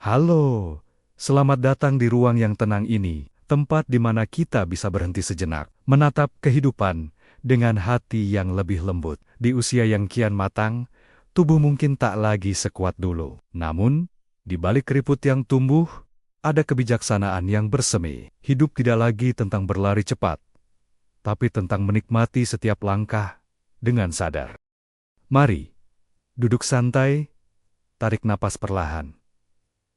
Halo, selamat datang di ruang yang tenang ini, tempat di mana kita bisa berhenti sejenak, menatap kehidupan dengan hati yang lebih lembut. Di usia yang kian matang, tubuh mungkin tak lagi sekuat dulu. Namun, di balik keriput yang tumbuh, ada kebijaksanaan yang bersemi. Hidup tidak lagi tentang berlari cepat, tapi tentang menikmati setiap langkah dengan sadar. Mari, duduk santai, tarik napas perlahan.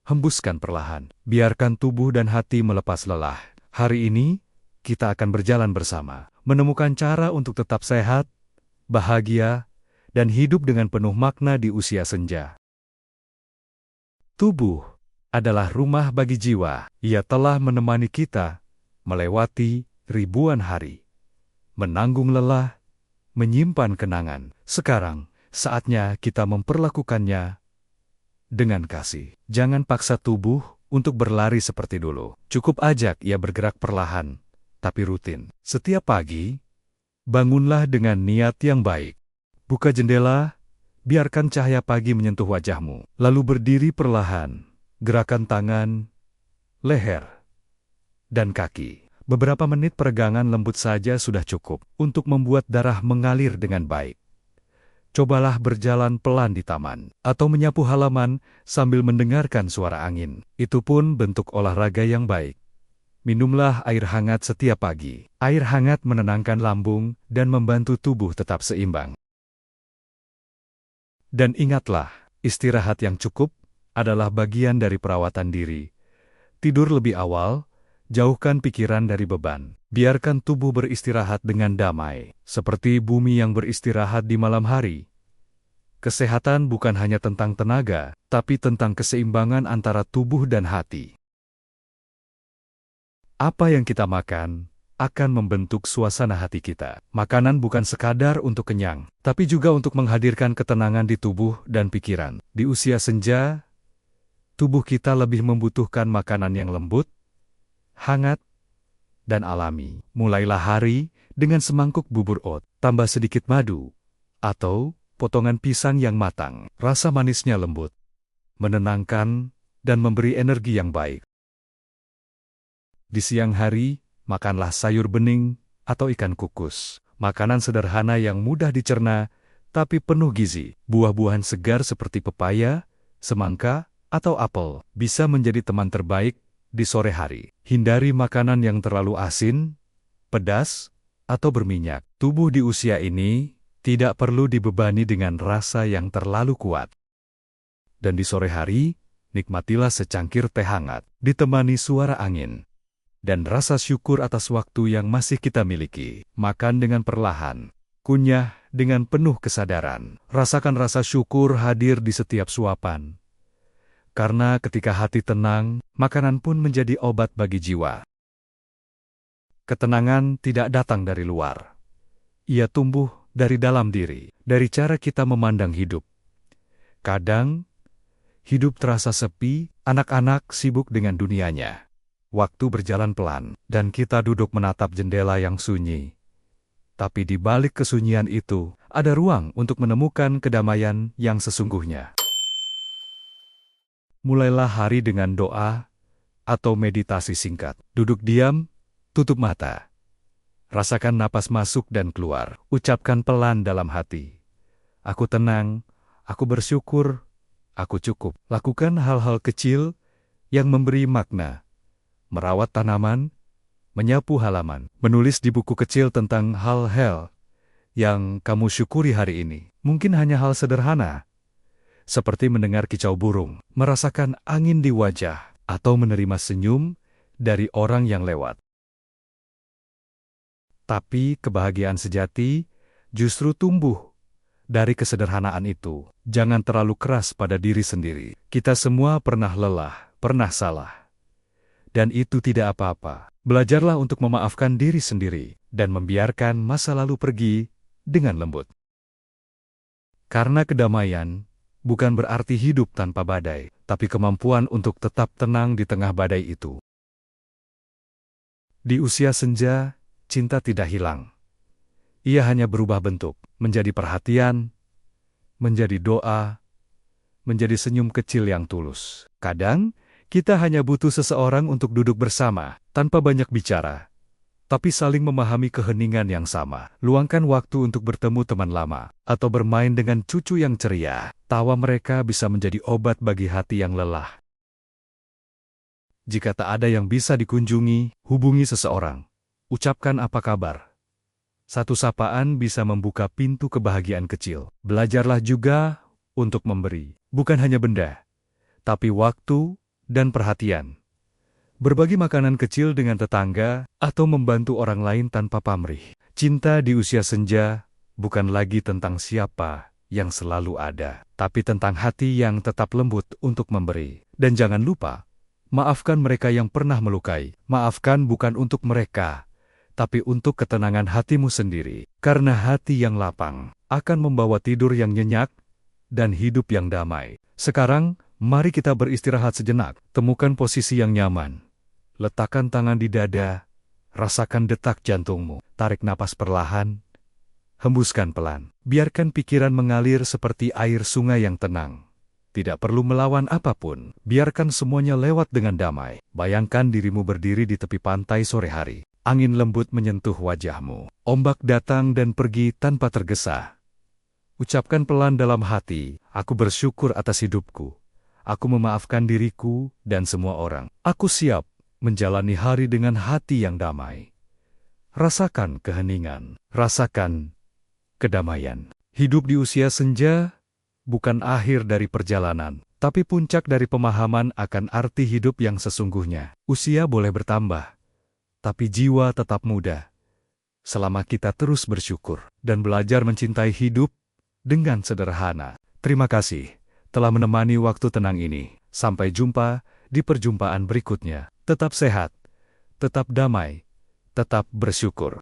Hembuskan perlahan, biarkan tubuh dan hati melepas lelah. Hari ini, kita akan berjalan bersama, menemukan cara untuk tetap sehat, bahagia, dan hidup dengan penuh makna di usia senja. Tubuh adalah rumah bagi jiwa. Ia telah menemani kita, melewati ribuan hari, menanggung lelah, menyimpan kenangan. Sekarang, saatnya kita memperlakukannya dengan kasih. Jangan paksa tubuh untuk berlari seperti dulu. Cukup ajak ia bergerak perlahan, tapi rutin. Setiap pagi, bangunlah dengan niat yang baik. Buka jendela, biarkan cahaya pagi menyentuh wajahmu. Lalu berdiri perlahan, gerakan tangan, leher, dan kaki. Beberapa menit peregangan lembut saja sudah cukup untuk membuat darah mengalir dengan baik. Cobalah berjalan pelan di taman, atau menyapu halaman sambil mendengarkan suara angin. Itu pun bentuk olahraga yang baik. Minumlah air hangat setiap pagi. Air hangat menenangkan lambung dan membantu tubuh tetap seimbang. Dan ingatlah, istirahat yang cukup adalah bagian dari perawatan diri. Tidur lebih awal, jauhkan pikiran dari beban. Biarkan tubuh beristirahat dengan damai, seperti bumi yang beristirahat di malam hari. Kesehatan bukan hanya tentang tenaga, tapi tentang keseimbangan antara tubuh dan hati. Apa yang kita makan akan membentuk suasana hati kita. Makanan bukan sekadar untuk kenyang, tapi juga untuk menghadirkan ketenangan di tubuh dan pikiran. Di usia senja, tubuh kita lebih membutuhkan makanan yang lembut, hangat, dan alami. Mulailah hari dengan semangkuk bubur oat, tambah sedikit madu, atau potongan pisang yang matang. Rasa manisnya lembut, menenangkan, dan memberi energi yang baik. Di siang hari, makanlah sayur bening atau ikan kukus. Makanan sederhana yang mudah dicerna, tapi penuh gizi. Buah-buahan segar seperti pepaya, semangka, atau apel bisa menjadi teman terbaik di sore hari. Hindari makanan yang terlalu asin, pedas, atau berminyak. Tubuh di usia ini tidak perlu dibebani dengan rasa yang terlalu kuat. Dan di sore hari, nikmatilah secangkir teh hangat, ditemani suara angin, dan rasa syukur atas waktu yang masih kita miliki. Makan dengan perlahan, kunyah dengan penuh kesadaran. Rasakan rasa syukur hadir di setiap suapan. Karena ketika hati tenang, makanan pun menjadi obat bagi jiwa. Ketenangan tidak datang dari luar. Ia tumbuh dari dalam diri, dari cara kita memandang hidup. Kadang, hidup terasa sepi, anak-anak sibuk dengan dunianya. Waktu berjalan pelan, dan kita duduk menatap jendela yang sunyi. Tapi di balik kesunyian itu, ada ruang untuk menemukan kedamaian yang sesungguhnya. Mulailah hari dengan doa atau meditasi singkat. Duduk diam, tutup mata. Rasakan napas masuk dan keluar. Ucapkan pelan dalam hati. Aku tenang, aku bersyukur, aku cukup. Lakukan hal-hal kecil yang memberi makna. Merawat tanaman, menyapu halaman, menulis di buku kecil tentang hal-hal yang kamu syukuri hari ini. Mungkin hanya hal sederhana, seperti mendengar kicau burung, merasakan angin di wajah, atau menerima senyum dari orang yang lewat. Tapi kebahagiaan sejati justru tumbuh dari kesederhanaan itu. Jangan terlalu keras pada diri sendiri. Kita semua pernah lelah, pernah salah. Dan itu tidak apa-apa. Belajarlah untuk memaafkan diri sendiri dan membiarkan masa lalu pergi dengan lembut. Karena kedamaian bukan berarti hidup tanpa badai, tapi kemampuan untuk tetap tenang di tengah badai itu. Di usia senja, cinta tidak hilang. Ia hanya berubah bentuk, menjadi perhatian, menjadi doa, menjadi senyum kecil yang tulus. Kadang, kita hanya butuh seseorang untuk duduk bersama, tanpa banyak bicara, tapi saling memahami keheningan yang sama. Luangkan waktu untuk bertemu teman lama, atau bermain dengan cucu yang ceria. Tawa mereka bisa menjadi obat bagi hati yang lelah. Jika tak ada yang bisa dikunjungi, hubungi seseorang. Ucapkan apa kabar. Satu sapaan bisa membuka pintu kebahagiaan kecil. Belajarlah juga untuk memberi, bukan hanya benda, tapi waktu dan perhatian. Berbagi makanan kecil dengan tetangga atau membantu orang lain tanpa pamrih. Cinta di usia senja bukan lagi tentang siapa yang selalu ada, tapi tentang hati yang tetap lembut untuk memberi. Dan jangan lupa, maafkan mereka yang pernah melukai. Maafkan bukan untuk mereka, tapi untuk ketenangan hatimu sendiri. Karena hati yang lapang akan membawa tidur yang nyenyak dan hidup yang damai. Sekarang, mari kita beristirahat sejenak. Temukan posisi yang nyaman. Letakkan tangan di dada. Rasakan detak jantungmu. Tarik napas perlahan. Hembuskan pelan. Biarkan pikiran mengalir seperti air sungai yang tenang. Tidak perlu melawan apapun. Biarkan semuanya lewat dengan damai. Bayangkan dirimu berdiri di tepi pantai sore hari. Angin lembut menyentuh wajahmu. Ombak datang dan pergi tanpa tergesa. Ucapkan pelan dalam hati, aku bersyukur atas hidupku. Aku memaafkan diriku dan semua orang. Aku siap menjalani hari dengan hati yang damai. Rasakan keheningan, rasakan kedamaian. Hidup di usia senja bukan akhir dari perjalanan, tapi puncak dari pemahaman akan arti hidup yang sesungguhnya. Usia boleh bertambah, tapi jiwa tetap muda. Selama kita terus bersyukur dan belajar mencintai hidup dengan sederhana. Terima kasih telah menemani waktu tenang ini. Sampai jumpa di perjumpaan berikutnya. Tetap sehat, tetap damai, tetap bersyukur.